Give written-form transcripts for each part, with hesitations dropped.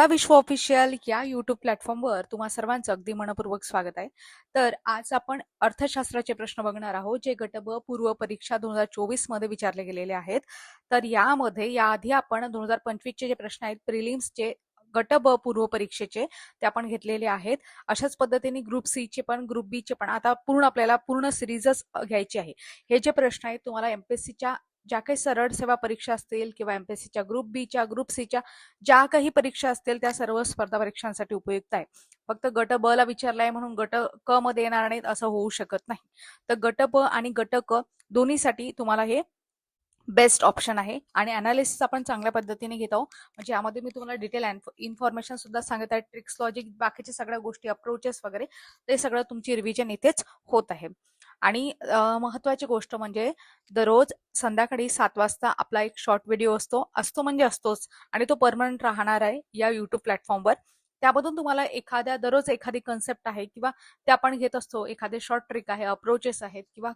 स्पर्धा विश्व ऑफिशियल या यूट्यूब प्लॅटफॉर्मवर तुम्हा सर्वांचं अगदी मनपूर्वक स्वागत आहे. तर आज आपण अर्थशास्त्राचे प्रश्न बघणार आहोत, जे गट ब पूर्व परीक्षा 2024 मध्ये विचारले गेलेले आहेत. तर यामध्ये याआधी आपण 2025 चे जे प्रश्न आहेत प्रिलिम्सचे गट ब पूर्व परीक्षेचे ते आपण घेतलेले आहेत. अशाच पद्धतीने ग्रुप सी चे पण ग्रुप बी चे पण आता आपल्याला पूर्ण सिरीजच घ्यायची आहे. हे जे प्रश्न आहेत तुम्हाला एमपीएससीच्या ज्या काही सरळ सेवा परीक्षा असतील किंवा एमपीएससीच्या ग्रुप बी च्या ग्रुप सी च्या ज्या काही परीक्षा असतील त्या सर्व स्पर्धा परीक्षांसाठी उपयुक्त आहे. फक्त गट ब ला विचारलाय म्हणून गट क मध्ये येणार नाहीत असं होऊ शकत नाही. तर गट ब आणि गट क दोन्हीसाठी तुम्हाला हे बेस्ट ऑप्शन आहे आणि अनालिसिस आपण चांगल्या पद्धतीने घेत आहोत. म्हणजे यामध्ये मी तुम्हाला डिटेल इन्फॉर्मेशन सुद्धा सांगत आहे. ट्रिक्स, लॉजिक, बाकीच्या सगळ्या गोष्टी, अप्रोचेस वगैरे ते सगळं तुमची रिव्हिजन इथेच होत आहे. आणि महत्वाची गोष्ट म्हणजे दररोज संध्याकाळी 7 वाजता आपला एक शॉर्ट व्हिडिओ असतो म्हणजे असतोच आणि तो परमनंट राहणार आहे या युट्यूब प्लॅटफॉर्मवर. त्यामधून तुम्हाला दररोज एखादी कन्सेप्ट आहे किंवा ते आपण घेत असतो, एखादे शॉर्ट ट्रिक आहे, अप्रोचेस आहेत किंवा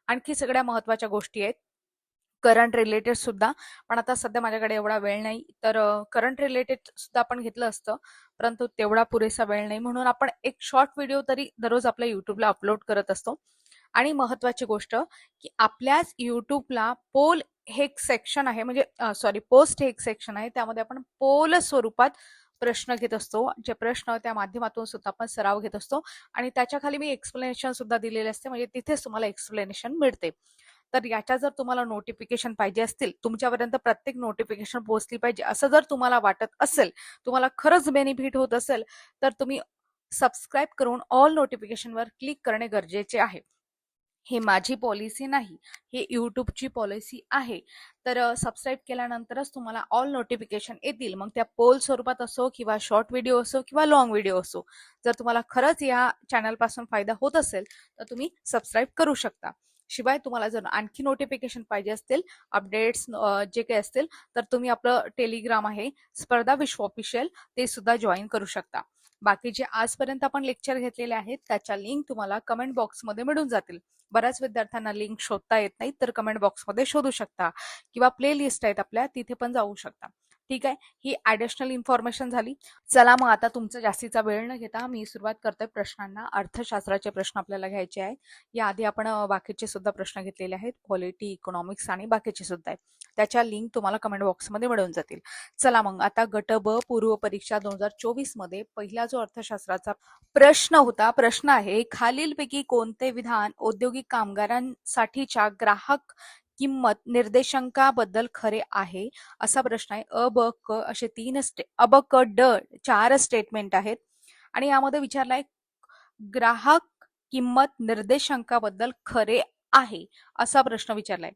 आणखी सगळ्या महत्वाच्या गोष्टी आहेत करंट रिलेटेड सुद्धा. पण आता सध्या माझ्याकडे एवढा वेळ नाही, तर करंट रिलेटेड सुद्धा आपण घेतलं असतं, परंतु तेवढा पुरेसा वेळ नाही, म्हणून आपण एक शॉर्ट व्हिडिओ तरी दररोज आपल्या युट्यूबला अपलोड करत असतो. आणि महत्वाची गोष्ट की आपल्याच युट्यूबला पोल हे एक सेक्शन आहे, म्हणजे पोस्ट हे एक सेक्शन आहे, त्यामध्ये आपण पोल स्वरूपात प्रश्न घेत असतो. जे प्रश्न त्या माध्यमातून सुद्धा आपण सराव घेत असतो आणि त्याच्या खाली मी एक्सप्लेनेशन सुद्धा दिलेले असते, म्हणजे तिथेच तुम्हाला एक्सप्लेनेशन मिळते. तर याच्या जर तुम्हाला नोटिफिकेशन पाहिजे असतील, तुमच्यापर्यंत प्रत्येक नोटिफिकेशन पोहोचली पाहिजे असं जर तुम्हाला वाटत असेल, तुम्हाला खरंच बेनिफिट होत असेल, तर तुम्ही सबस्क्राईब करून ऑल नोटिफिकेशनवर क्लिक करणे गरजेचे आहे. हे माझी पॉलिसी नाही, हे यूट्यूबची पॉलिसी आहे. तर सबस्क्राईब केल्यानंतरच तुम्हाला ऑल नोटिफिकेशन येतील, मग त्या पोल स्वरूपात असो किंवा शॉर्ट व्हिडिओ असो किंवा लॉंग व्हिडिओ असो. जर तुम्हाला खरंच या चॅनलपासून फायदा होत असेल तर तुम्ही सबस्क्राईब करू शकता. शिवाय तुम्हाला जर आणखी नोटिफिकेशन पाहिजे असतील, अपडेट्स जे काही असतील, तर तुम्ही आपलं टेलिग्राम आहे स्पर्धा विश्व ऑफिशियल, ते सुद्धा जॉईन करू शकता. बाकी जे आजपर्यंत आपण लेक्चर घेतलेले आहेत त्याच्या लिंक तुम्हाला कमेंट बॉक्समध्ये मिळून जातील. बऱ्याच विद्यार्थ्यांना लिंक शोधता येत नाही, तर कमेंट बॉक्समध्ये शोधू शकता किंवा प्ले लिस्ट आहेत आपल्या, तिथे पण जाऊ शकता. ठीक आहे, ही ऍडिशनल इन्फॉर्मेशन झाली. चला मग आता तुमचा जास्तीचा वेळ न घेता मी सुरुवात करते प्रश्नांना. अर्थशास्त्राचे प्रश्न आपल्याला घ्यायचे आहेत. याआधी आपण बाकीचे सुद्धा प्रश्न घेतलेले आहेत, पॉलिटी, इकॉनॉमिक्स आणि बाकीचे सुद्धा आहेत. त्याच्या लिंक तुम्हाला कमेंट बॉक्समध्ये मिळून जातील. चला मग आता गट ब पूर्व परीक्षा 2024 मध्ये पहिला जो अर्थशास्त्राचा प्रश्न होता, प्रश्न आहे, खालीलपैकी कोणते विधान औद्योगिक कामगारांसाठीच्या ग्राहक किंमत निर्देशांकाबद्दल खरे आहे? असा प्रश्न आहे. अ ब क असे अ ब क ड 4 स्टेटमेंट आहेत आणि यामध्ये विचारलाय ग्राहक किंमत निर्देशांकाबद्दल खरे आहे असा प्रश्न विचारलाय.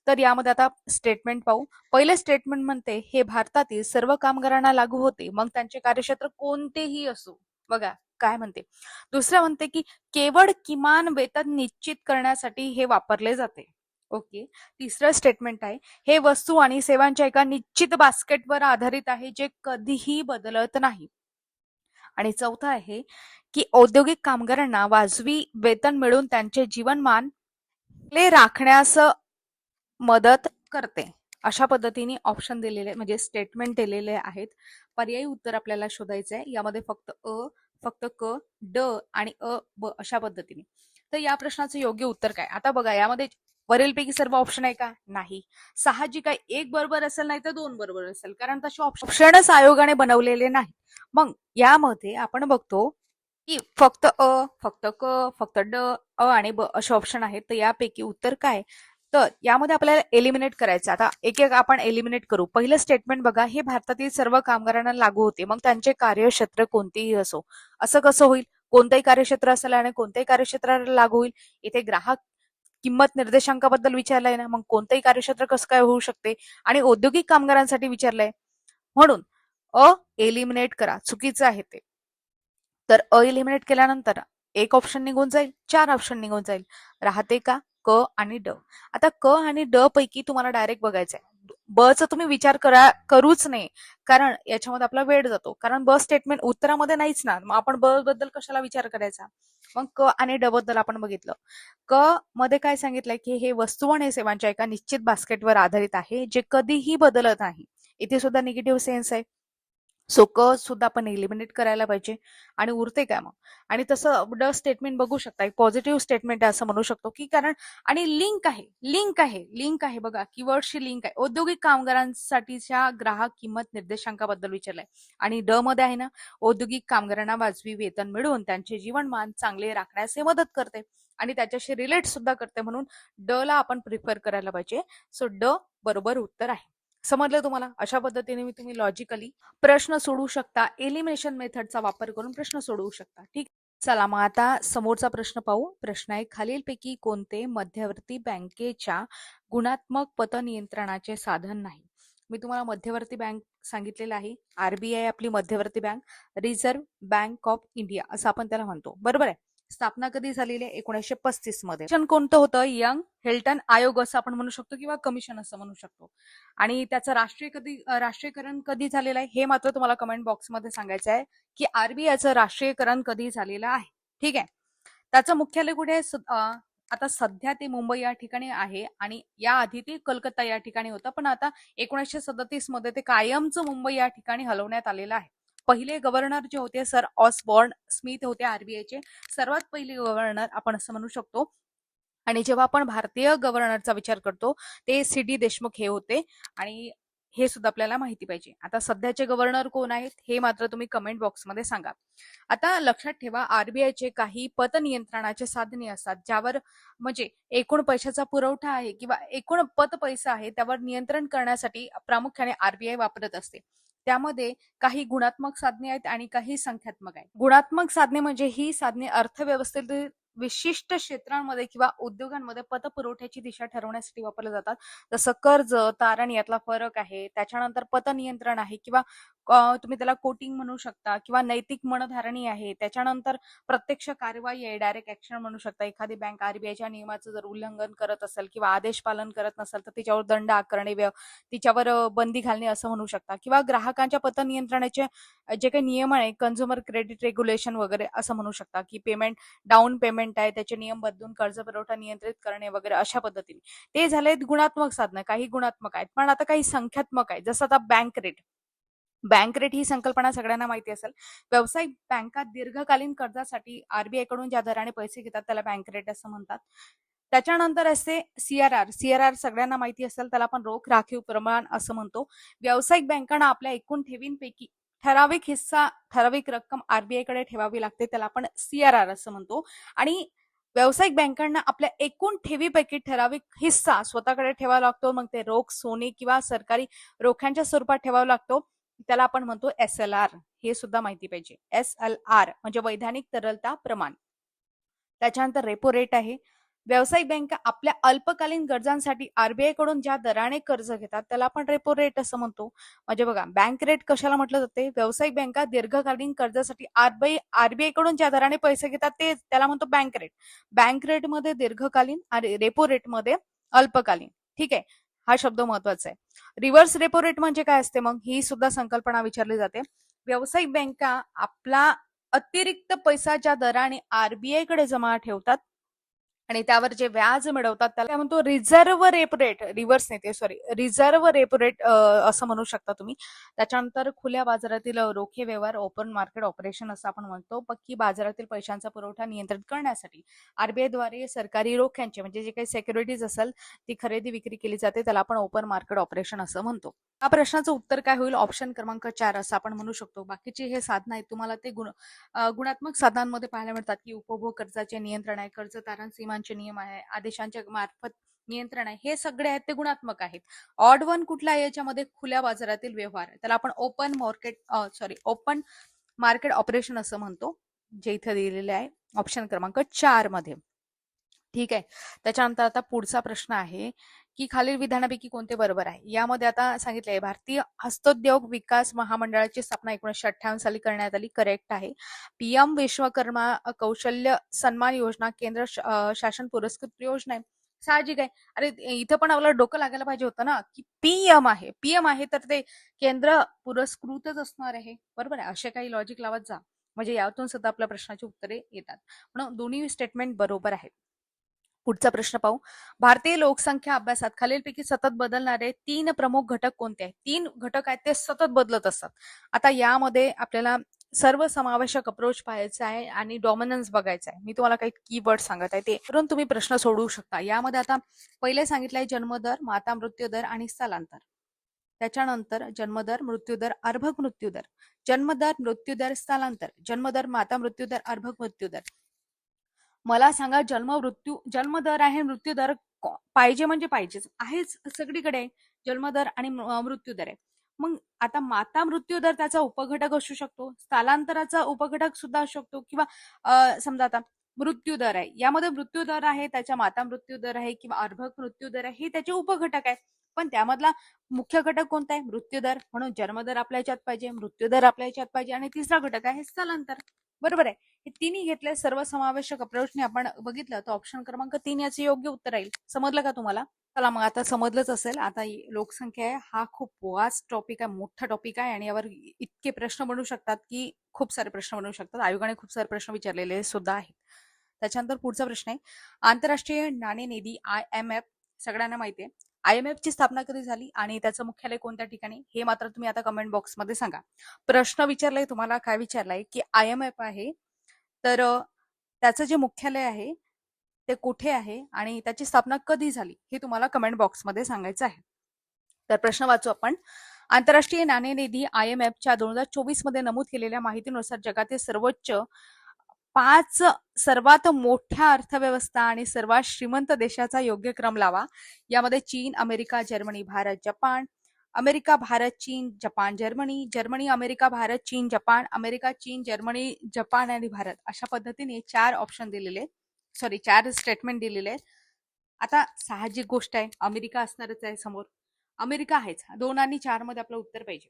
तर यामध्ये आता स्टेटमेंट पाहू. पहिले स्टेटमेंट म्हणते, हे भारतातील सर्व कामगारांना लागू होते, मग त्यांचे कार्यक्षेत्र कोणतेही असो. बघा काय म्हणते. दुसरं म्हणते की केवळ किमान वेतन निश्चित करण्यासाठी हे वापरले जाते. ओके. तिसरं स्टेटमेंट आहे, हे वस्तू आणि सेवांच्या एका निश्चित बास्केटवर आधारित आहे, जे कधीही बदलत नाही. आणि चौथा आहे की औद्योगिक कामगारांना वाजवी वेतन मिळून त्यांचे जीवनमान राखण्यास मदत करते. अशा पद्धतीने ऑप्शन दिलेले, म्हणजे स्टेटमेंट दिलेले आहेत. पर्यायी उत्तर आपल्याला शोधायचं आहे. यामध्ये फक्त क, ड आणि ब अशा पद्धतीने. तर या प्रश्नाचं योग्य उत्तर काय? आता बघा, यामध्ये वरीलपैकी सर्व ऑप्शन आहे का? नाही. साहजिक आहे, एक बरोबर असेल नाही तर 2 बरोबर असेल, कारण तसे ऑप्शनच आयोगाने बनवलेले नाही. मग यामध्ये आपण बघतो की फक्त फक्त क, फक्त ड, आणि ब असे ऑप्शन आहेत. तर यापैकी उत्तर काय? तर यामध्ये आपल्याला एलिमिनेट करायचं. आता एक एक आपण एलिमिनेट करू. पहिलं स्टेटमेंट बघा, हे भारतातील सर्व कामगारांना लागू होते, मग त्यांचे कार्यक्षेत्र कोणतेही असो. असं कसं होईल? कोणतेही कार्यक्षेत्र असेल आणि कोणत्याही कार्यक्षेत्राला लागू होईल. इथे ग्राहक किंमत निर्देशांकाबद्दल विचारलंय ना, मग कोणतेही कार्यक्षेत्र कसं काय होऊ शकते? आणि औद्योगिक कामगारांसाठी विचारलंय, म्हणून एलिमिनेट करा. चुकीचं आहे ते. तर एलिमिनेट केल्यानंतर एक ऑप्शन निघून जाईल, 4 ऑप्शन निघून जाईल. राहते का? क आणि ड. आता क आणि ड पैकी तुम्हाला डायरेक्ट बघायचंय. ब चा तुम्ही विचार करूच नाही, कारण याच्यामध्ये आपला वेळ जातो. कारण ब स्टेटमेंट उत्तरामध्ये नाहीच ना, मग आपण ब बद्दल कशाला विचार करायचा? मग क आणि ड बद्दल आपण बघितलं. क मध्ये काय सांगितलंय की हे वस्तू आणि सेवांच्या एका निश्चित बास्केटवर आधारित आहे, जे कधीही बदलत नाही. इथे सुद्धा निगेटिव्ह सेन्स आहे. सो क सुद्धा आपण एलिमिनेट करायला पाहिजे. आणि उरते काय मग? आणि तसं ड स्टेटमेंट बघू शकता, एक पॉझिटिव्ह स्टेटमेंट आहे असं म्हणू शकतो की कारण आणि लिंक आहे बघा, कीवर्डची लिंक आहे. औद्योगिक कामगारांसाठीच्या ग्राहक किंमत निर्देशांकाबद्दल विचारलंय. आणि ड मध्ये आहे ना, औद्योगिक कामगारांना वाजवी वेतन मिळवून त्यांचे जीवनमान चांगले राखण्यास हे मदत करते आणि त्याच्याशी रिलेट सुद्धा करते, म्हणून ड ला आपण प्रिफर करायला पाहिजे. सो ड बरोबर उत्तर आहे. समजलं तुम्हाला? अशा पद्धतीने मी तुम्ही लॉजिकली प्रश्न सोडवू शकता. एलिमिनेशन मेथडचा वापर करून प्रश्न सोडवू शकता. ठीक. चला मग आता समोरचा प्रश्न पाहू. प्रश्न आहे, खालीलपैकी कोणते मध्यवर्ती बँकेच्या गुणात्मक पतनियंत्रणाचे साधन नाही? मी तुम्हाला मध्यवर्ती बँक सांगितलेलं आहे. आरबीआय आपली मध्यवर्ती bank, reserve bank of India असं आपण त्याला म्हणतो. बरोबर आहे. स्थापना कधी झालेली आहे? 1935 मध्ये. कमिशन कोणतं होतं? यंग हेल्टन आयोग असं आपण म्हणू शकतो किंवा कमिशन असं म्हणू शकतो. आणि त्याचं राष्ट्रीयकरण कधी झालेलं आहे हे मात्र तुम्हाला कमेंट बॉक्समध्ये सांगायचं आहे की आरबीआयचं राष्ट्रीयकरण कधी झालेलं आहे. ठीक आहे. त्याचं मुख्यालय कुठे आहे? आता सध्या ते मुंबई या ठिकाणी आहे आणि याआधी ते कलकत्ता या ठिकाणी होतं, पण आता 1937 मध्ये ते कायमचं मुंबई या ठिकाणी हलवण्यात आलेलं आहे. पहिले गव्हर्नर जे होते सर ऑसबॉर्न स्मिथ होते आरबीआयचे सर्वात पहिले गव्हर्नर आपण असं म्हणू शकतो. आणि जेव्हा आपण भारतीय गव्हर्नरचा विचार करतो ते सी डी देशमुख हे होते आणि हे सुद्धा आपल्याला माहिती पाहिजे. आता सध्याचे गव्हर्नर कोण आहेत हे मात्र तुम्ही कमेंट बॉक्समध्ये सांगा. आता लक्षात ठेवा, आरबीआयचे काही पतनियंत्रणाचे साधने असतात ज्यावर म्हणजे एकूण पैशाचा पुरवठा आहे किंवा एकूण पत पैसा आहे त्यावर नियंत्रण करण्यासाठी प्रामुख्याने आरबीआय वापरत असते. त्यामध्ये काही गुणात्मक साधने आहेत आणि काही संख्यात्मक आहेत. गुणात्मक साधने म्हणजे ही साधने अर्थव्यवस्थेतील विशिष्ट क्षेत्रांमध्ये किंवा उद्योगांमध्ये पतपुरवठ्याची दिशा ठरवण्यासाठी वापरले जातात. जसं कर्ज, तारण यातला फरक आहे. त्याच्यानंतर पतनियंत्रण आहे किंवा तुम्ही त्याला कोटिंग म्हणू शकता किंवा नैतिक मनधारणी आहे. त्याच्यानंतर प्रत्यक्ष कारवाई आहे, डायरेक्ट ऍक्शन म्हणू शकता. एखादी बँक आरबीआयच्या नियमाचं जर उल्लंघन करत असेल किंवा आदेश पालन करत नसेल तर तिच्यावर दंड आकारणे, तिच्यावर बंदी घालणे असं म्हणू शकता. किंवा ग्राहकांच्या पतनियंत्रणाचे जे काही नियम आहे, कन्झ्युमर क्रेडिट रेग्युलेशन वगैरे असं म्हणू शकता की पेमेंट डाऊन पेमेंट आहे त्याचे नियम बदलून कर्ज पुरवठा नियंत्रित करणे वगैरे अशा पद्धतीने. ते झाले गुणात्मक साधनं, काही गुणात्मक आहेत. पण आता काही संख्यात्मक आहेत. जसं आता बँक रेट ही संकल्पना सगळ्यांना माहिती असेल. व्यावसायिक बँका दीर्घकालीन कर्जासाठी आरबीआय कडून ज्या दराने पैसे घेतात त्याला बँक रेट असं म्हणतात. त्याच्यानंतर असते सीआरआर सगळ्यांना माहिती असेल, त्याला आपण रोख राखीव प्रमाण असं म्हणतो. व्यावसायिक बँकांना आपल्या एकूण ठेवींपैकी ठराविक रक्कम आरबीआय कडे ठेवावी लागते, त्याला आपण सीआरआर असं म्हणतो. आणि व्यावसायिक बँकांना आपल्या एकूण ठेवीपैकी ठराविक हिस्सा स्वतःकडे ठेवावा लागतो. मग ते रोख, सोने किंवा सरकारी रोख्यांच्या स्वरूपात ठेवावा लागतो. त्याला आपण म्हणतो एसएलआर. हे सुद्धा माहिती पाहिजे. एसएलआर म्हणजे वैधानिक तरलता प्रमाण. त्याच्यानंतर रेपो रेट आहे. व्यावसायिक बँका आपल्या अल्पकालीन गरजांसाठी आरबीआय कडून ज्या दराने कर्ज घेतात त्याला आपण रेपो रेट असं म्हणतो. म्हणजे बघा, बँक रेट कशाला म्हटलं जाते? व्यावसायिक बँका दीर्घकालीन कर्जासाठी आरबीआय कडून ज्या दराने पैसे घेतात ते त्याला म्हणतो बँक रेट. बँक रेट मध्ये दीर्घकालीन आणि रेपो रेट मध्ये अल्पकालीन. ठीक आहे, हा शब्द महत्वाचा आहे. रिव्हर्स रेपो रेट म्हणजे काय असते? मग ही सुद्धा संकल्पना विचारली जाते. व्यावसायिक बँका आपला अतिरिक्त पैसा ज्या दराने आरबीआय कडे जमा ठेवतात आणि त्यावर जे व्याज मिळवतात त्याला काय म्हणतो? Reserve repo rate. रिव्हर्स नाही ते, सॉरी, रिझर्व्ह रेपो रेट असं म्हणू शकता तुम्ही. त्याच्यानंतर खुल्या बाजारातील रोखे व्यवहार, ओपन मार्केट ऑपरेशन असं आपण म्हणतो. पक्की बाजारातील पैशांचा पुरवठा नियंत्रित करण्यासाठी आरबीआय द्वारे सरकारी रोख्यांचे म्हणजे जे काही सिक्युरिटीज असेल ती खरेदी विक्री केली जाते, त्याला आपण ओपन मार्केट ऑपरेशन असं म्हणतो. या प्रश्नाचं उत्तर काय होईल? ऑप्शन क्रमांक 4 असं आपण म्हणू शकतो. बाकीचे हे साधन आहेत तुम्हाला ते गुणात्मक साधनांमध्ये पाहायला मिळतात की उपभोग कर्जाचे नियंत्रण आहे, कर्ज तारण सीमांचे नियम आहे, आदेशांच्या मार्फत नियंत्रण आहे. हे सगळे आहेत ते गुणात्मक आहेत. ऑड वन कुठला आहे याच्यामध्ये? खुल्या बाजारातील व्यवहार, त्याला आपण ओपन मार्केट ऑपरेशन असं म्हणतो, जे इथे दिलेले आहे ऑप्शन क्रमांक 4 मध्ये. ठीक आहे. त्याच्यानंतर आता पुढचा प्रश्न आहे की खालील विधानापैकी कोणते बरोबर आहे? यामध्ये आता सांगितले भारतीय हस्तोद्योग विकास महामंडळाची स्थापना 1958 साली करण्यात आली. करेक्ट आहे. पीएम विश्वकर्मा कौशल्य सन्मान योजना केंद्र शासन पुरस्कृत योजना आहे. साहजिक आहे. अरे इथं पण आपल्याला डोकं लागायला पाहिजे होतं ना की पीएम आहे तर ते केंद्र पुरस्कृतच असणार आहे. बरोबर आहे. असे काही लॉजिक लावत जा म्हणजे यातून सुद्धा आपल्या प्रश्नाची उत्तरे येतात. म्हणून दोन्ही स्टेटमेंट बरोबर आहेत. पुढचा प्रश्न पाहू. भारतीय लोकसंख्या अभ्यासात खालीलपैकी सतत बदलणारे 3 प्रमुख घटक कोणते आहेत? 3 घटक आहेत ते सतत बदलत असतात. आता यामध्ये आपल्याला सर्वसमावेशक अप्रोच पाहायचा आहे आणि डॉमिनन्स बघायचा आहे. मी तुम्हाला काही कीवर्ड सांगत आहे ते करून तुम्ही प्रश्न सोडवू शकता. यामध्ये आता पहिले सांगितलंय जन्मदर, माता मृत्यूदर आणि स्थलांतर. त्याच्यानंतर जन्मदर, मृत्यूदर, अर्भक मृत्यूदर, जन्मदर, मृत्यूदर, स्थलांतर, जन्मदर, माता मृत्यूदर, अर्भक मृत्यूदर. मला सांगा जन्मदर आहे, मृत्यूदर पाहिजे म्हणजे पाहिजेच आहेच सगळीकडे. जन्मदर आणि मृत्यूदर आहे. मग आता माता मृत्यूदर त्याचा उपघटक असू शकतो, स्थलांतराचा उपघटक सुद्धा असू शकतो, किंवा समजा आता मृत्यूदर आहे, यामध्ये मृत्यूदर आहे, त्याच्या माता मृत्यूदर आहे किंवा अर्भक मृत्यूदर आहे, हे त्याचे उपघटक आहे. पण त्यामधला मुख्य घटक कोणता आहे? मृत्यूदर. म्हणून जन्मदर आपल्या याच्यात पाहिजे, मृत्यूदर आपल्या याच्यात पाहिजे आणि तिसरा घटक आहे स्थलांतर. बरोबर आहे. हे तिन्ही घेतले सर्वसमावेशक अप्रोचने आपण बघितलं तर ऑप्शन क्रमांक 3 याचे योग्य उत्तर राहील. समजलं का तुम्हाला? चला मग आता समजलंच असेल. आता लोकसंख्या आहे हा खूप वास्ट टॉपिक आहे, मोठा टॉपिक आहे आणि यावर इतके प्रश्न बनू शकतात की खूप सारे प्रश्न बनू शकतात. आयोगाने खूप सारे प्रश्न विचारलेले सुद्धा आहेत. त्याच्यानंतर पुढचा प्रश्न आहे, आंतरराष्ट्रीय नाणेनिधी IMF सगळ्यांना माहिती आहे. IMF ची स्थापना कधी झाली आणि त्याचं मुख्यालय कोणत्या ठिकाणी, हे मात्र तुम्ही आता कमेंट बॉक्समध्ये सांगा. प्रश्न विचारलाय तुम्हाला, काय विचारलाय की IMF आहे तर त्याचं जे मुख्यालय आहे ते कुठे आहे आणि त्याची स्थापना कधी झाली हे तुम्हाला कमेंट बॉक्समध्ये सांगायचं आहे. तर प्रश्न वाचू आपण. आंतरराष्ट्रीय नाणेनिधी IMFच्या 2024 मध्ये नमूद केलेल्या माहितीनुसार जगातील सर्वोच्च 5 सर्वात मोठ्या अर्थव्यवस्था आणि सर्वात श्रीमंत देशाचा योग्य क्रम लावा. यामध्ये चीन, America, Germany, Bharat, Japan, America, Bharat, चीन, Japan, Germany, Germany, America, Bharat, चीन, जपान, अमेरिका, चीन, जर्मनी, जपान आणि भारत अशा पद्धतीने 4 ऑप्शन दिलेले, 4 स्टेटमेंट दिलेले. आता साहजिक गोष्ट आहे, अमेरिका असणारच आहे समोर. अमेरिका आहेच. 2 आणि 4 मध्ये आपलं उत्तर पाहिजे.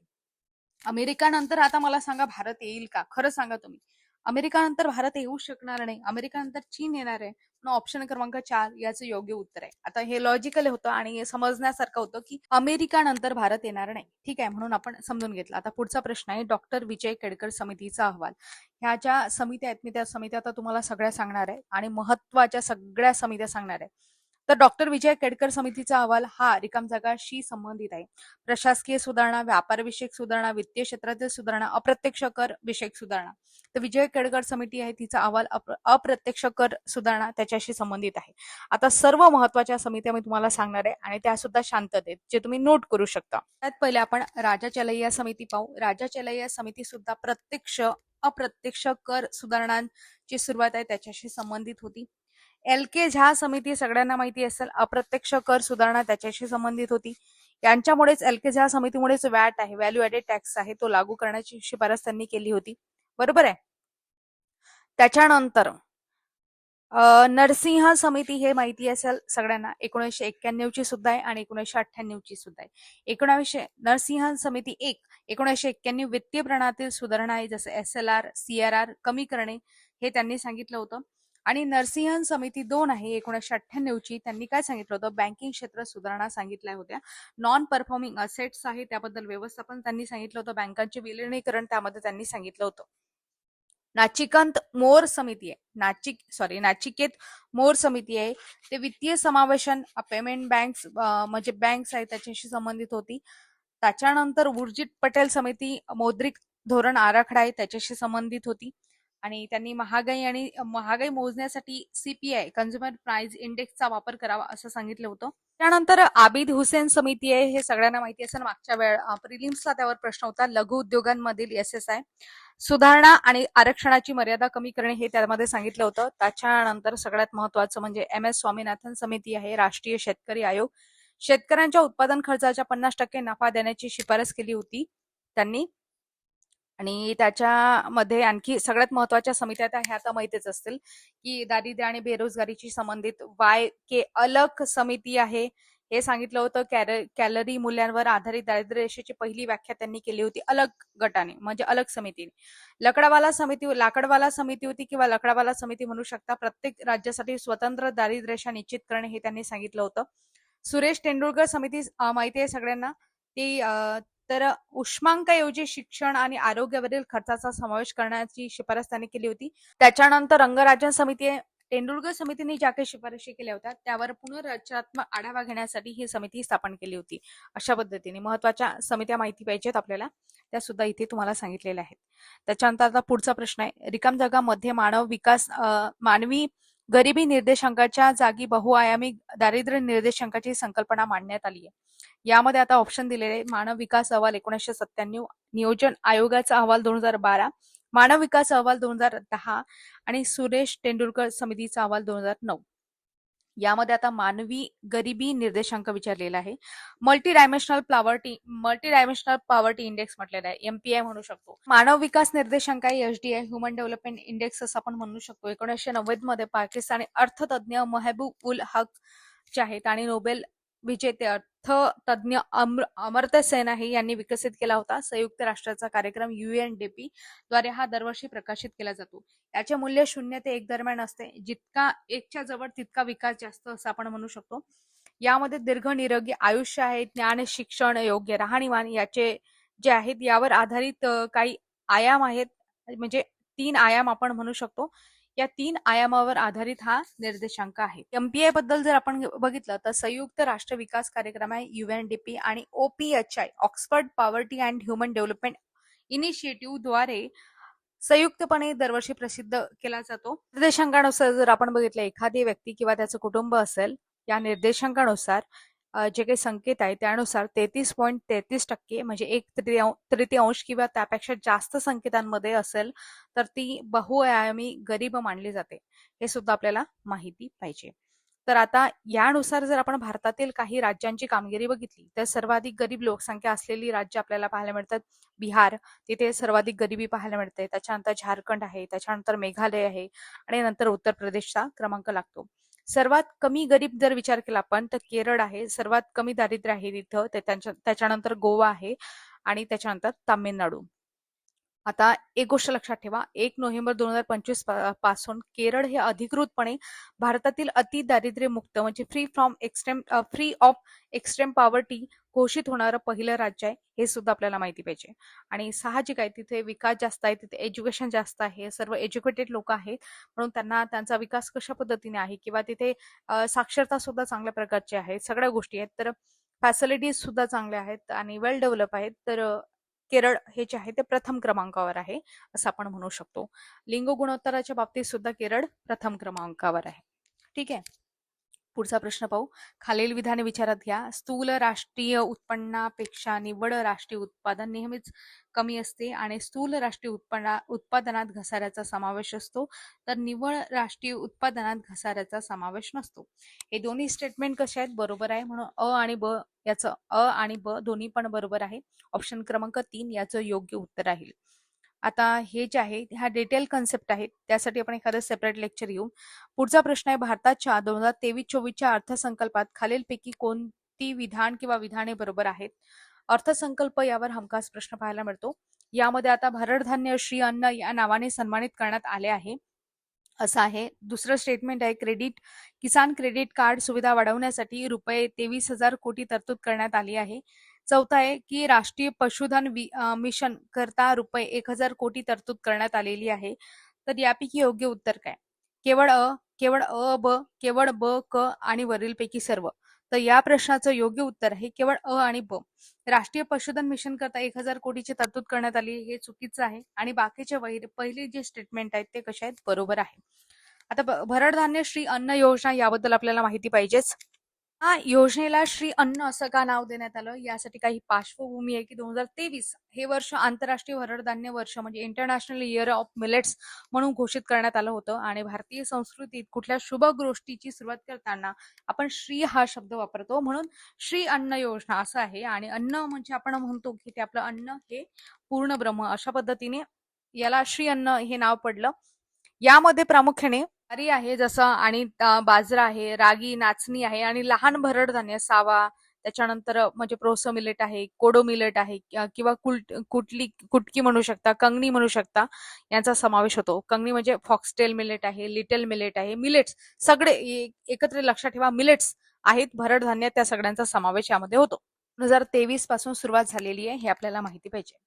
अमेरिका नंतर आता मला सांगा भारत येईल का? खरं सांगा तुम्ही. अमेरिका नंतर भारत येऊ शकणार नाही. अमेरिका नंतर चीन येणार आहे. पण ऑप्शन क्रमांक 4 याचं योग्य उत्तर आहे. आता हे लॉजिकल होतं आणि समजण्यासारखं होतं की अमेरिका नंतर भारत येणार नाही. ठीक आहे, म्हणून आपण समजून घेतलं. आता पुढचा प्रश्न आहे डॉक्टर विजय केडकर समितीचा अहवाल. ह्या ज्या समित्या आहेत मी त्या समित्या आता तुम्हाला सगळ्या सांगणार आहे आणि महत्वाच्या सगळ्या समित्या सांगणार आहे. तर डॉक्टर विजय केडकर समितीचा अहवाल हा रिकाम जागाशी संबंधित आहे. प्रशासकीय सुधारणा, व्यापारविषयक सुधारणा, वित्तीय क्षेत्रातील सुधारणा, अप्रत्यक्ष कर विषयक सुधारणा. तर विजय केडकर समिती आहे तिचा अहवाल अप्रत्यक्ष कर सुधारणा त्याच्याशी संबंधित आहे. आता सर्व महत्वाच्या समित्या मी तुम्हाला सांगणार आहे आणि त्या सुद्धा शांततेत, जे तुम्ही नोट करू शकता. त्यात पहिले आपण राजा चलैया समिती पाहू. राजा चलैया समिती सुद्धा प्रत्यक्ष अप्रत्यक्ष कर सुधारणांची सुरुवात आहे त्याच्याशी संबंधित होती. LK झा समिती सगळ्यांना माहिती असेल, अप्रत्यक्ष कर सुधारणा त्याच्याशी संबंधित होती. यांच्यामुळेच LK झा समितीमुळेच वॅट आहे, व्हॅल्यू ॲडेड टॅक्स आहे, तो लागू करण्याची शिफारस त्यांनी केली होती. बरोबर आहे. त्याच्यानंतर नरसिंह समिती हे माहिती असेल सगळ्यांना, 1991 ची सुद्धा आहे आणि 1998 ची सुद्धा आहे. नरसिंह समिती 1 1991 वित्तीय प्रणालीतील सुधारणा आहे, जसं SLR, CRR कमी करणे हे त्यांनी सांगितलं होतं. आणि नरसिंहन समिती 2 आहे 1998 ची, त्यांनी काय सांगितलं होतं? बँकिंग क्षेत्र सुधारणा सांगितल्या होत्या. नॉन परफॉर्मिंग असेट्स आहे त्याबद्दल व्यवस्थापन त्यांनी सांगितलं होतं. बँकांचे विलिनीकरण त्यामध्ये त्यांनी सांगितलं होतं. नाचिकेत मोर समिती आहे, नाचिकेत मोर समिती आहे, ते वित्तीय समावेशन पेमेंट बँक्स म्हणजे बँक्स आहे त्याच्याशी संबंधित होती. त्याच्यानंतर उर्जित पटेल समिती मौद्रिक धोरण आराखडा आहे त्याच्याशी संबंधित होती आणि त्यांनी महागाई मोजण्यासाठी CPI कन्झ्युमर प्राइस इंडेक्सचा वापर करावा असं सांगितलं होतं. त्यानंतर आबिद हुसेन समिती आहे, हे सगळ्यांना माहिती असेल, मागच्या प्रिलिम्सला त्यावर प्रश्न होता. लघु उद्योगांमधील SSI सुधारणा आणि आरक्षणाची मर्यादा कमी करणे हे त्यामध्ये सांगितलं होतं. त्याच्यानंतर सगळ्यात महत्वाचं म्हणजे MS स्वामीनाथन समिती आहे, राष्ट्रीय शेतकरी आयोग. शेतकऱ्यांच्या उत्पादन खर्चाच्या 50% नफा देण्याची शिफारस केली होती त्यांनी. आणि त्याच्यामध्ये आणखी सगळ्यात महत्वाच्या समित्या ह्या आता माहितीच असतील की दारिद्र्य आणि बेरोजगारीशी संबंधित YK अलग समिती आहे, हे सांगितलं होतं. कॅलरी मूल्यांवर आधारित दारिद्र्य रेषेची पहिली व्याख्या त्यांनी केली होती अलग गटाने, म्हणजे अलग समितीने. लाकडवाला समिती होती किंवा लकडावाला समिती म्हणू शकता. प्रत्येक राज्यासाठी स्वतंत्र दारिद्र्य रेषा निश्चित करणे हे त्यांनी सांगितलं होतं. सुरेश तेंडुलकर समिती माहिती आहे सगळ्यांना, ती तर उष्मांकाऐवजी शिक्षण आणि आरोग्यावरील खर्चाचा समावेश करण्याची शिफारस त्यांनी केली होती. त्याच्यानंतर रंगराजन समिती आहे, तेंडुलकर समितीने ज्या काही शिफारशी केल्या होत्या त्यावर पुनर्रचनात्मक आढावा घेण्यासाठी ही समिती स्थापन केली होती. अशा पद्धतीने महत्वाच्या समित्या माहिती पाहिजेत आपल्याला, त्या सुद्धा इथे तुम्हाला सांगितलेल्या आहेत. त्याच्यानंतर आता पुढचा प्रश्न आहे, रिकाम जागांमध्ये मानवी गरिबी निर्देशांकाच्या जागी बहुआयामी दारिद्र्य निर्देशांकाची संकल्पना मांडण्यात आली आहे. यामध्ये आता ऑप्शन दिलेले आहे, मानव विकास अहवाल 1997, नियोजन आयोगाचा अहवाल 2012, मानव विकास अहवाल 2010 आणि सुरेश तेंडुलकर समितीचा अहवाल 2009. यामध्ये आता मानवी गरिबी निर्देशांक विचारलेला आहे. मल्टी डायमेन्शनल पॉवर्टी इंडेक्स म्हटलेला आहे, MPI म्हणू शकतो. मानव विकास निर्देशांक आहे HDI, ह्युमन डेव्हलपमेंट इंडेक्स असं आपण म्हणू शकतो. 1990 मध्ये पाकिस्तानी अर्थतज्ञ महबूब उल हक जे आहेत आणि नोबेल विजेते अर्थतज्ञ अमर्त्य सेन आहे यांनी विकसित केला होता. संयुक्त राष्ट्राचा कार्यक्रम UNDP द्वारे हा दरवर्षी प्रकाशित केला जातो. याचे मूल्य 0 ते 1 दरम्यान असते. जितका 1च्या जवळ तितका विकास जास्त असं आपण म्हणू शकतो. यामध्ये दीर्घ निरोगी आयुष्य आहे, ज्ञान, शिक्षण, योग्य राहणीमान याचे जे आहेत यावर आधारित काही आयाम आहेत, म्हणजे 3 आयाम आपण म्हणू शकतो. या 3 आयामावर आधारित हा निर्देशांक आहे. MPI बद्दल जर आपण बघितलं तर संयुक्त राष्ट्र विकास कार्यक्रम आहे UNDP आणि OPHI Oxford poverty and human development initiative द्वारे संयुक्तपणे दरवर्षी प्रसिद्ध केला जातो. निर्देशांकानुसार जर आपण बघितलं, एखादी व्यक्ती किंवा त्याचं कुटुंब असेल, या निर्देशांकानुसार जे काही संकेत आहे त्यानुसार 33.33% म्हणजे 1/3 किंवा त्यापेक्षा जास्त संकेतांमध्ये असेल तर ती बहुआयामी गरीब मानली जाते. हे सुद्धा आपल्याला माहिती पाहिजे. तर आता यानुसार जर आपण भारतातील काही राज्यांची कामगिरी बघितली तर सर्वाधिक गरीब लोकसंख्या असलेली राज्य आपल्याला पाहायला मिळतात. बिहार, तिथे सर्वाधिक गरिबी पाहायला मिळते. त्याच्यानंतर झारखंड आहे, त्याच्यानंतर मेघालय आहे आणि नंतर उत्तर प्रदेशचा क्रमांक लागतो. सर्वात कमी गरीब जर विचार केला आपण तर केरळ आहे, सर्वात कमी दारिद्र्य आहे तिथं. त्याच्यानंतर गोवा आहे आणि त्याच्यानंतर तामिळनाडू. आता एक गोष्ट लक्षात ठेवा, 1 नोव्हेंबर 2025 पासून केरळ हे अधिकृतपणे भारतातील अति दारिद्र्य मुक्त म्हणजे फ्री ऑफ एक्स्ट्रीम पॉवर्टी घोषित होणारं पहिलं राज्य आहे. हे सुद्धा आपल्याला माहिती पाहिजे. आणि साहजिक आहे, तिथे विकास जास्त आहे, तिथे एज्युकेशन जास्त आहे, सर्व एज्युकेटेड लोक आहेत, म्हणून त्यांना त्यांचा विकास कशा पद्धतीने आहे किंवा तिथे साक्षरता सुद्धा चांगल्या प्रकारची आहे, सगळ्या गोष्टी आहेत. तर फॅसिलिटीज सुद्धा चांगल्या आहेत आणि वेल डेव्हलप आहेत. तर केरळ हे जे आहे ते प्रथम क्रमांकावर आहे असं आपण म्हणू शकतो. लिंग गुणोत्तराच्या बाबतीत सुद्धा केरळ प्रथम क्रमांकावर आहे. ठीक आहे, पुढचा प्रश्न पाहू. खालील विधाने विचारात घ्या. स्थूल राष्ट्रीय उत्पन्नापेक्षा निव्वळ राष्ट्रीय उत्पादन नेहमीच कमी असते आणि स्थूल राष्ट्रीय उत्पादनात घसाऱ्याचा समावेश असतो, तर निव्वळ राष्ट्रीय उत्पादनात घसाऱ्याचा समावेश नसतो. हे दोन्ही स्टेटमेंट कसे आहेत? बरोबर आहे, म्हणून अ आणि ब दोन्ही पण बरोबर आहे. ऑप्शन क्रमांक 3 याचं योग्य उत्तर राहील. आता हे जे आहे हा डिटेल कन्सेप्ट आहे, त्यासाठी आपण एखादं सेपरेट लेक्चर घेऊ. पुढचा प्रश्न आहे, भारताच्या 2023-24च्या अर्थसंकल्पात खालीलपैकी कोणती विधान किंवा विधाने बरोबर आहेत? अर्थसंकल्प यावर हमखास प्रश्न पाहायला मिळतो. यामध्ये आता भरड धान्य श्री अन्न या नावाने सन्मानित करण्यात आले आहे असं आहे. दुसरं स्टेटमेंट आहे, किसान क्रेडिट कार्ड सुविधा वाढवण्यासाठी रुपये 23,000 कोटी तरतूद करण्यात आली आहे. चौथा आहे की राष्ट्रीय पशुधन मिशन करता रुपये 1,000 कोटी तरतूद करण्यात आलेली आहे. तर यापैकी योग्य उत्तर काय? केवळ ब, केवळ ब, क आणि वरीलपैकी सर्व. तर या प्रश्नाचं योग्य उत्तर आहे केवळ अ आणि ब. राष्ट्रीय पशुधन मिशन करता 1,000 कोटीची तरतूद करण्यात आली हे चुकीचं आहे आणि बाकीचे पहिले जे स्टेटमेंट आहेत ते कसे आहेत? बरोबर आहे. आता भरड धान्य श्री अन्न योजना याबद्दल आपल्याला माहिती पाहिजेच. हा योजनेला श्री अन्न असं का नाव देण्यात आलं? यासाठी काही पार्श्वभूमी आहे की 2023 हे वर्ष आंतरराष्ट्रीय भरड धान्य वर्ष म्हणजे इंटरनॅशनल इयर ऑफ मिलेट्स म्हणून घोषित करण्यात आलं होतं. आणि भारतीय संस्कृतीत कुठल्या शुभ गोष्टीची सुरुवात करताना आपण श्री हा शब्द वापरतो, म्हणून श्री अन्न योजना असं आहे. आणि अन्न म्हणजे आपण म्हणतो की ते आपलं अन्न हे पूर्ण ब्रह्म, अशा पद्धतीने याला श्री अन्न हे नाव पडलं. यामध्ये प्रामुख्याने ज्वारी आहे जसं आणि बाजरा आहे, रागी, नाचणी आहे आणि लहान भरड धान्य सावा, त्याच्यानंतर म्हणजे प्रोसो मिलेट आहे, कोडो मिलेट आहे किंवा कुटकी म्हणू शकता, कंगणी म्हणू शकता, यांचा समावेश होतो. कंगणी म्हणजे फॉक्सटेल मिलेट आहे, लिटल मिलेट आहे, मिलेट्स सगळे एकत्र लक्षात ठेवा, मिलेट्स आहेत भरड धान्य, त्या सगळ्यांचा समावेश यामध्ये होतो. 2023 पासून सुरुवात झालेली आहे हे आपल्याला माहिती पाहिजे.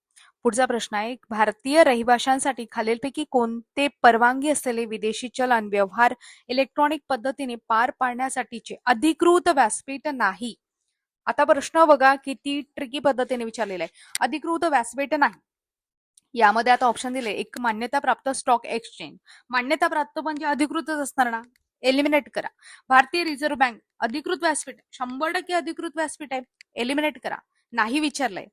पुढचा प्रश्न आहे, भारतीय रहिवाशांसाठी खालीलपैकी कोणते परवानगी असलेले विदेशी चलन व्यवहार इलेक्ट्रॉनिक पद्धतीने पार पाडण्यासाठीचे अधिकृत व्यासपीठ नाही? आता प्रश्न बघा किती ट्रिकी पद्धतीने विचारलेला आहे. अधिकृत व्यासपीठ नाही. यामध्ये आता ऑप्शन दिले. एक, मान्यता प्राप्त स्टॉक एक्सचेंज. मान्यता प्राप्त म्हणजे अधिकृतच असणार ना, एलिमिनेट करा. भारतीय रिझर्व्ह बँक अधिकृत व्यासपीठ, 100% अधिकृत व्यासपीठ आहे, एलिमिनेट करा, नाही विचारलंय.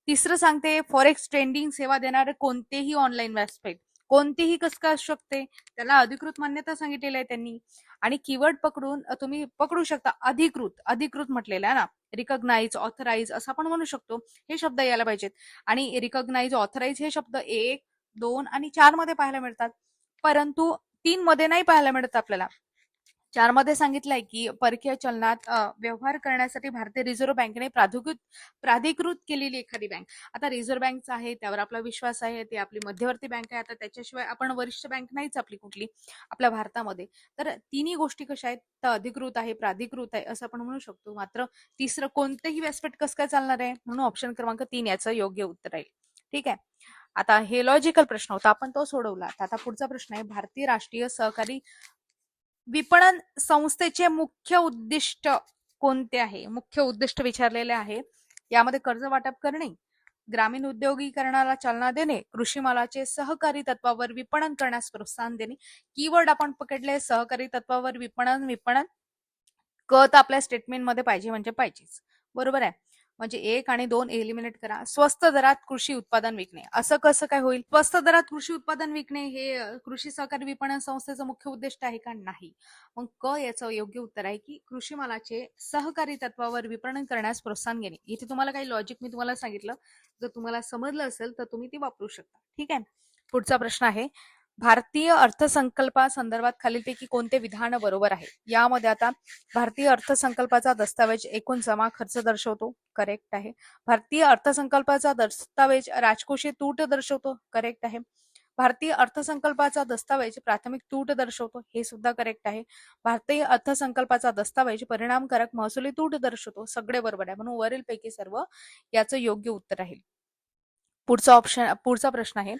तिसरं सांगते, फॉरेक्स ट्रेडिंग सेवा देणारे कोणतेही ऑनलाईन व्यासपीठ, कोणतेही कसं काय असू शकते, त्याला अधिकृत मान्यता सांगितलेली आहे त्यांनी. आणि कीवर्ड पकडून तुम्ही पकडू शकता, अधिकृत, अधिकृत म्हटलेलं आहे ना, रिकॉग्नाइज, ऑथराइज असं आपण म्हणू शकतो. हे शब्द यायला पाहिजेत. आणि रिकॉग्नाइज, ऑथराइज हे शब्द 1, 2 आणि 4 मध्ये पाहायला मिळतात, परंतु 3 मध्ये नाही पाहायला मिळत आपल्याला. 4 मध्ये सांगितलंय की परकीय चलनात व्यवहार करण्यासाठी भारतीय रिझर्व्ह बँकेने प्राधिकृत केलेली एखादी बँक. आता रिझर्व्ह बँकचा आहे, त्यावर आपला विश्वास आहे, ती आपली मध्यवर्ती बँक आहे. आता त्याच्याशिवाय आपण वरिष्ठ बँक नाहीच आपली कुठली आपल्या भारतामध्ये. तर तिन्ही गोष्टी कशा आहेत, तर अधिकृत आहे, प्राधिकृत आहे असं आपण म्हणू शकतो. मात्र तिसरं कोणतेही व्यासपीठ कसं काय चालणार आहे, म्हणून ऑप्शन क्रमांक 3 याचं योग्य उत्तर आहे. ठीक आहे. आता हे लॉजिकल प्रश्न होता, आपण तो सोडवला. आता पुढचा प्रश्न आहे, भारतीय राष्ट्रीय सहकारी विपणन संस्थेचे मुख्य उद्दिष्ट कोणते आहे? मुख्य उद्दिष्ट विचारलेले आहे. यामध्ये कर्ज वाटप करणे, ग्रामीण उद्योगीकरणाला चालना देणे, कृषी मालाचे सहकारी तत्वावर विपणन करण्यास प्रोत्साहन देणे. कीवर्ड आपण पकडले सहकारी तत्वावर विपणन. विपणन क तर आपल्या स्टेटमेंटमध्ये पाहिजे म्हणजे पाहिजेच, बरोबर आहे. म्हणजे 1 आणि 2 एलिमिनेट करा. स्वस्त दरात कृषी उत्पादन विकणे, असं कसं काय होईल? स्वस्त दरात कृषी उत्पादन विकणे हे कृषी सहकारी विपणन संस्थेचं मुख्य उद्दिष्ट आहे का? नाही. मग क याचं योग्य उत्तर आहे की कृषी मालाचे सहकारी तत्वावर विपणन करण्यास प्रोत्साहन घेणे. इथे तुम्हाला काही लॉजिक मी तुम्हाला सांगितलं, जर तुम्हाला समजलं असेल तर तुम्ही ती वापरू शकता. ठीक आहे. पुढचा प्रश्न आहे, भारतीय अर्थसंकल्पासंदर्भात खालीलपैकी कोणते विधान बरोबर आहे? यामध्ये आता भारतीय अर्थसंकल्पाचा दस्तावेज एकूण जमा खर्च दर्शवतो, करेक्ट आहे. भारतीय अर्थसंकल्पाचा दस्तावेज राजकोषीय तूट दर्शवतो, करेक्ट आहे. भारतीय अर्थसंकल्पाचा दस्तावेज प्राथमिक तूट दर्शवतो, हे सुद्धा करेक्ट आहे. भारतीय अर्थसंकल्पाचा दस्तावेज परिणामकारक महसुली तूट दर्शवतो, सगळे बरोबर आहे. म्हणून वरीलपैकी सर्व याचं योग्य उत्तर आहे. पुढचा प्रश्न आहे,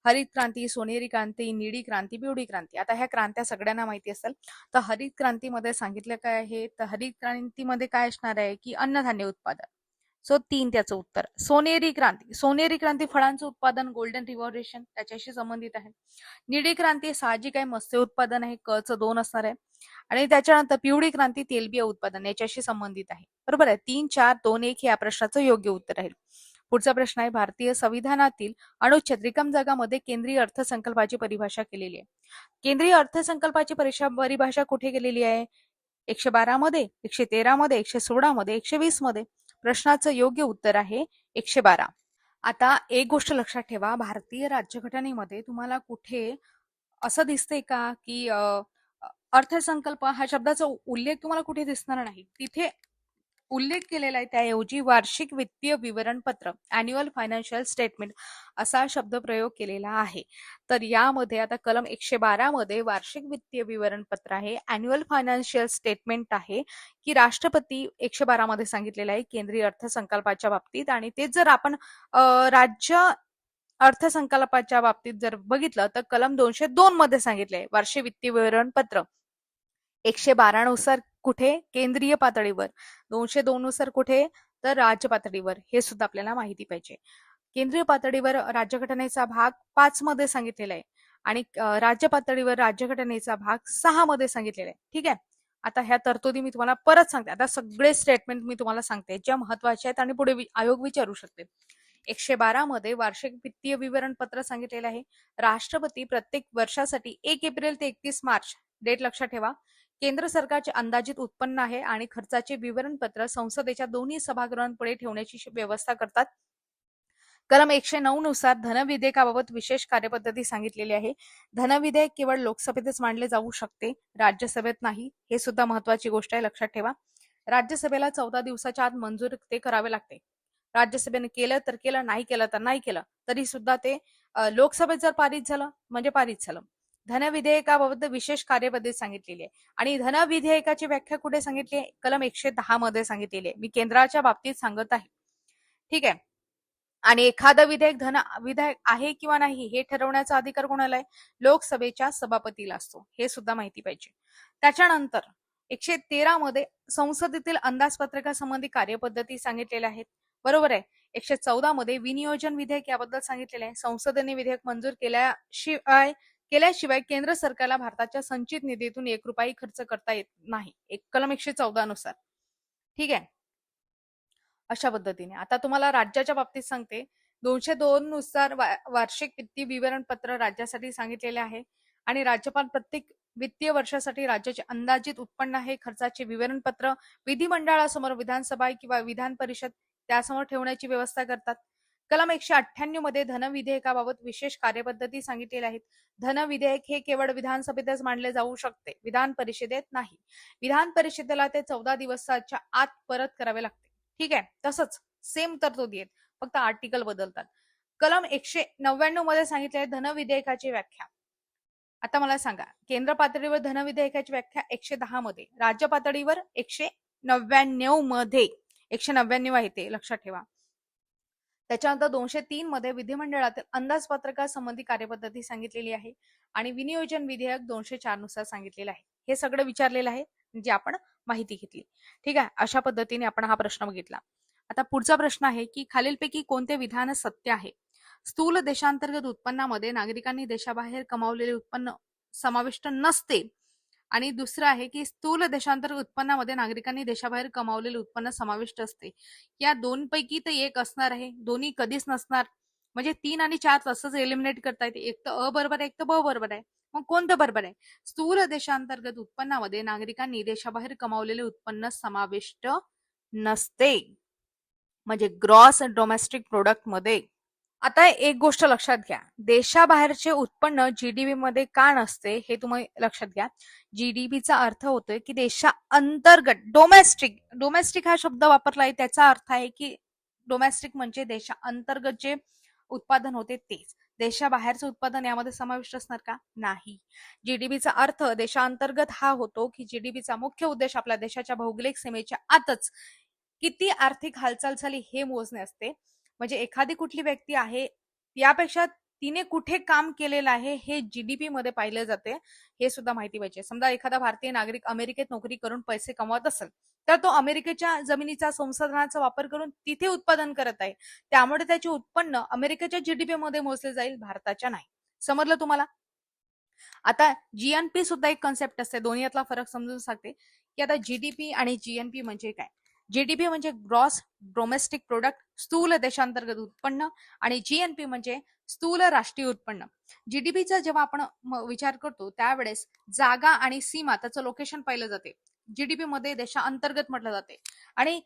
हरित क्रांती, सोनेरी क्रांती, निळी क्रांती, पिवळी क्रांती. आता ह्या क्रांत्या सगळ्यांना माहिती असेल. तर हरित क्रांतीमध्ये सांगितलं काय आहे, तर हरित क्रांतीमध्ये काय असणार आहे की अन्नधान्य उत्पादन. सो 3 त्याचं उत्तर. सोनेरी क्रांती, सोनेरी क्रांती फळांचं उत्पादन, गोल्डन रिव्होल्युशन त्याच्याशी संबंधित आहे. निळी क्रांती साहजिक आहे, मत्स्य उत्पादन आहे, क च 2 असणार आहे. आणि त्याच्यानंतर पिवळी क्रांती तेलबिया उत्पादन याच्याशी संबंधित आहे, बरोबर आहे. 3, 4, 2, 1 या प्रश्नाचं योग्य उत्तर आहे. पुढचा प्रश्न आहे, भारतीय संविधानातील अनुच्छेद रिकाम जागामध्ये केंद्रीय अर्थसंकल्पाची परिभाषा केलेली आहे. केंद्रीय अर्थसंकल्पाची परिभाषा कुठे केलेली आहे? 112 मध्ये, 113 मध्ये, 116 मध्ये, 120 मध्ये. प्रश्नाचं योग्य उत्तर आहे 112. आता एक गोष्ट लक्षात ठेवा, भारतीय राज्यघटनेमध्ये तुम्हाला कुठे असं दिसतंय का की अर्थसंकल्प हा शब्दाचा उल्लेख तुम्हाला कुठे दिसणार नाही. तिथे उल्लेख केलेला आहे त्याऐवजी वार्षिक वित्तीय विवरणपत्र, अॅन्युअल फायनान्शियल स्टेटमेंट असा शब्द प्रयोग केलेला आहे. तर यामध्ये आता कलम 112 मध्ये वार्षिक वित्तीय विवरणपत्र आहे, अॅन्युअल फायनान्शियल स्टेटमेंट आहे, की राष्ट्रपती 112 मध्ये सांगितलेलं आहे केंद्रीय अर्थसंकल्पाच्या बाबतीत. आणि ते जर आपण राज्य अर्थसंकल्पाच्या बाबतीत जर बघितलं तर कलम 202 मध्ये सांगितलंय वार्षिक वित्तीय विवरणपत्र. 112 नुसार कुठे? केंद्रीय पातळीवर. 202 नुसार कुठे? तर राज्य पातळीवर. हे सुद्धा आपल्याला माहिती पाहिजे. केंद्रीय पातळीवर राज्यघटनेचा भाग 5 मध्ये सांगितलेला आहे आणि राज्य पातळीवर राज्यघटनेचा भाग 6 मध्ये सांगितलेला आहे. ठीक आहे. आता ह्या तरतुदी मी तुम्हाला परत सांगते. आता सगळे स्टेटमेंट मी तुम्हाला सांगते ज्या महत्वाच्या आहेत आणि पुढे आयोग विचारू शकते. 112 मध्ये वार्षिक वित्तीय विवरणपत्र सांगितलेलं आहे. राष्ट्रपती प्रत्येक वर्षासाठी 1 एप्रिल ते 31 मार्च डेट लक्षात ठेवा. केंद्र सरकारचे अंदाजित उत्पन्न आहे आणि खर्चाचे विवरणपत्र संसदेच्या दोन्ही सभागृहांपुढे ठेवण्याची व्यवस्था करतात. कलम 109 नुसार धनविधेयकाबाबत विशेष कार्यपद्धती सांगितलेली आहे. धनविधेयक केवळ लोकसभेतच मांडले जाऊ शकते, राज्यसभेत नाही. हे सुद्धा महत्वाची गोष्ट आहे, लक्षात ठेवा. राज्यसभेला 14 दिवसाच्या आत मंजूर ते करावे लागते. राज्यसभेने केलं तर केलं, नाही केलं तर नाही केलं, तरी सुद्धा ते लोकसभेत जर पारित झालं म्हणजे पारित झालं. धनविधेयकाबाबत विशेष कार्यपद्धती सांगितलेली आहे आणि धनविधेयकाची व्याख्या कुठे सांगितली आहे? कलम 110 मध्ये सांगितलेली आहे. मी केंद्राच्या बाबतीत सांगत आहे. ठीक आहे. आणि एखादं विधेयक आहे किंवा नाही हे ठरवण्याचा अधिकार कोणाला आहे? लोकसभेच्या सभापतीला असतो. हे सुद्धा माहिती पाहिजे. त्याच्यानंतर 113 मध्ये संसदेतील अंदाजपत्रकासंबंधी कार्यपद्धती सांगितलेल्या आहेत. बरोबर आहे. 114 मध्ये विनियोजन विधेयक याबद्दल सांगितलेले आहे. संसदेने विधेयक मंजूर केल्याशिवाय केंद्र सरकारला भारताच्या संचित निधीतून 1 रुपया खर्च करता येत नाही. कलम 114 नुसार. ठीक आहे. अशा पद्धतीने आता तुम्हाला राज्याच्या बाबतीत सांगते. 202 नुसार वार्षिक वित्तीय विवरणपत्र राज्यासाठी सांगितलेले आहे आणि राज्यपाल प्रत्येक वित्तीय वर्षासाठी राज्याचे अंदाजित उत्पन्न हे खर्चाचे विवरणपत्र विधिमंडळासमोर विधानसभा किंवा विधान परिषद त्यासमोर ठेवण्याची व्यवस्था करतात. कलम 198 मध्ये धन विधेयकाबाबत विशेष कार्यपद्धती सांगितलेल्या आहेत. धन विधेयक हे केवळ विधानसभेतच मांडले जाऊ शकते, विधान परिषदेत नाही. विधान परिषदेला ते 14 दिवसाच्या आत परत करावे लागते. ठीक आहे. तसंच सेम तरतुदी आहेत, फक्त आर्टिकल बदलतात. कलम 199 मध्ये सांगितले धन विधेयकाची व्याख्या. आता मला सांगा, केंद्र पातळीवर धन विधेयकाची व्याख्या 110 मध्ये, राज्य पातळीवर 199 मध्ये. 199 आहे ते लक्षात ठेवा. त्याच्यानंतर 203 मध्ये विधिमंडळातील अंदाजपत्रकासंबंधी कार्यपद्धती सांगितलेली आहे आणि विनियोजन विधेयक 204 नुसार सांगितलेलं आहे. हे सगळं विचारलेलं आहे, जे आपण माहिती घेतली. ठीक आहे. अशा पद्धतीने आपण हा प्रश्न बघितला. आता पुढचा प्रश्न आहे की खालीलपैकी कोणते विधान सत्य आहे? स्थूल देशांतर्गत उत्पन्नामध्ये नागरिकांनी देशाबाहेर कमावलेले उत्पन्न समाविष्ट नसते. आणि दुसरं आहे की स्थूल देशांतर्गत उत्पन्नामध्ये नागरिकांनी देशाबाहेर कमावलेले उत्पन्न समाविष्ट असते. या दोन पैकी तर एक असणार आहे, दोन्ही कधीच नसणार. म्हणजे 3 आणि 4 तसंच एलिमिनेट करता येते. एक तर अ बरोबर आहे, एक तर ब बरोबर आहे. मग कोणतं बरोबर आहे? स्थूल देशांतर्गत उत्पन्नामध्ये नागरिकांनी देशाबाहेर कमावलेले उत्पन्न समाविष्ट नसते. म्हणजे ग्रॉस डोमेस्टिक प्रोडक्ट मध्ये. आता एक गोष्ट लक्षात घ्या, देशाबाहेरचे उत्पन्न जीडीपी मध्ये का नसते हे तुम्ही लक्षात घ्या. जीडीपीचा अर्थ होतोय की देशाअंतर्गत, डोमेस्टिक हा शब्द वापरला आहे, त्याचा अर्थ आहे की डोमेस्टिक म्हणजे देशाअंतर्गत जे उत्पादन होते तेच. देशाबाहेरचं उत्पादन यामध्ये समाविष्ट असणार का? नाही. जीडीपीचा अर्थ देशांतर्गत हा होतो की जीडीपीचा मुख्य उद्देश आपल्या देशाच्या भौगोलिक सीमेच्या आतच किती आर्थिक हालचाल झाली हे मोजणे असते. म्हणजे एखादी कुठली व्यक्ती आहे यापेक्षा तिने कुठे काम केलेलं आहे हे जीडीपी मध्ये पाहिलं जाते. हे सुद्धा माहिती पाहिजे. समजा एखादा भारतीय नागरिक अमेरिकेत नोकरी करून पैसे कमवत असेल तर तो अमेरिकेच्या जमिनीचा संसाधनाचा वापर करून तिथे उत्पादन करत आहे, त्यामुळे त्याचे उत्पन्न अमेरिकेच्या जीडीपी मध्ये मोजले जाईल, भारताच्या नाही. समजलं तुम्हाला? आता जीएनपी सुद्धा एक कन्सेप्ट असते, दोन्ही यातला फरक समजून सांगते की आता जीडीपी आणि जीएनपी म्हणजे काय. जीडीपी म्हणजे ग्रॉस डोमेस्टिक प्रोडक्ट, स्थूल देशांतर्गत उत्पन्न, आणि जीएनपी म्हणजे स्थूल राष्ट्रीय उत्पन्न. जीडीपीचा जेव्हा आपण विचार करतो त्यावेळेस जागा आणि सीमा, त्याचं लोकेशन पाहिलं जाते. जीडीपी मध्ये देशांतर्गत म्हटलं जाते. आणि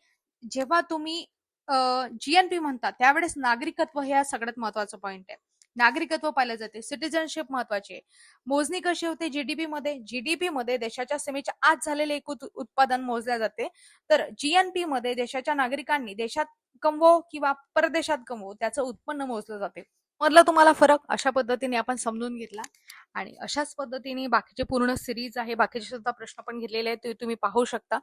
जेव्हा तुम्ही जीएनपी म्हणता त्यावेळेस नागरिकत्व हे सगळ्यात महत्वाचं पॉइंट आहे. नागरिकत्व पाहिलं जाते, सिटिझनशिप महत्वाची आहे. मोजणी कशी होते जीडीपी मध्ये? जीडीपी मध्ये देशाच्या सीमेच्या आत झालेले एकूण उत्पादन मोजले जाते, तर जीएनपी मध्ये देशाच्या नागरिकांनी देशात कमवो किंवा परदेशात कमवो त्याचं उत्पन्न मोजलं जाते. मधला तुम्हाला फरक अशा पद्धतीने आपण समजून घेतला. आणि अशाच पद्धतीने बाकीचे पूर्ण सिरीज आहे, बाकीचे सुद्धा प्रश्न पण घेतलेले आहेत, ते तुम्ही पाहू शकता.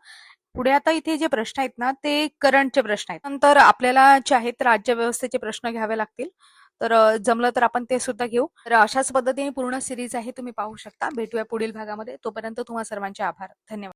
पुढे आता इथे जे प्रश्न आहेत ना ते करंटचे प्रश्न आहेत. नंतर आपल्याला जे आहेत राज्य व्यवस्थेचे प्रश्न घ्यावे लागतील. तर जमलं तर आपण ते सुद्धा घेऊ. तर अशाच पद्धतीने पूर्ण सिरीज आहे, तुम्ही पाहू शकता. भेटूया पुढील भागामध्ये. तोपर्यंत तुम्हा सर्वांचे आभार. धन्यवाद.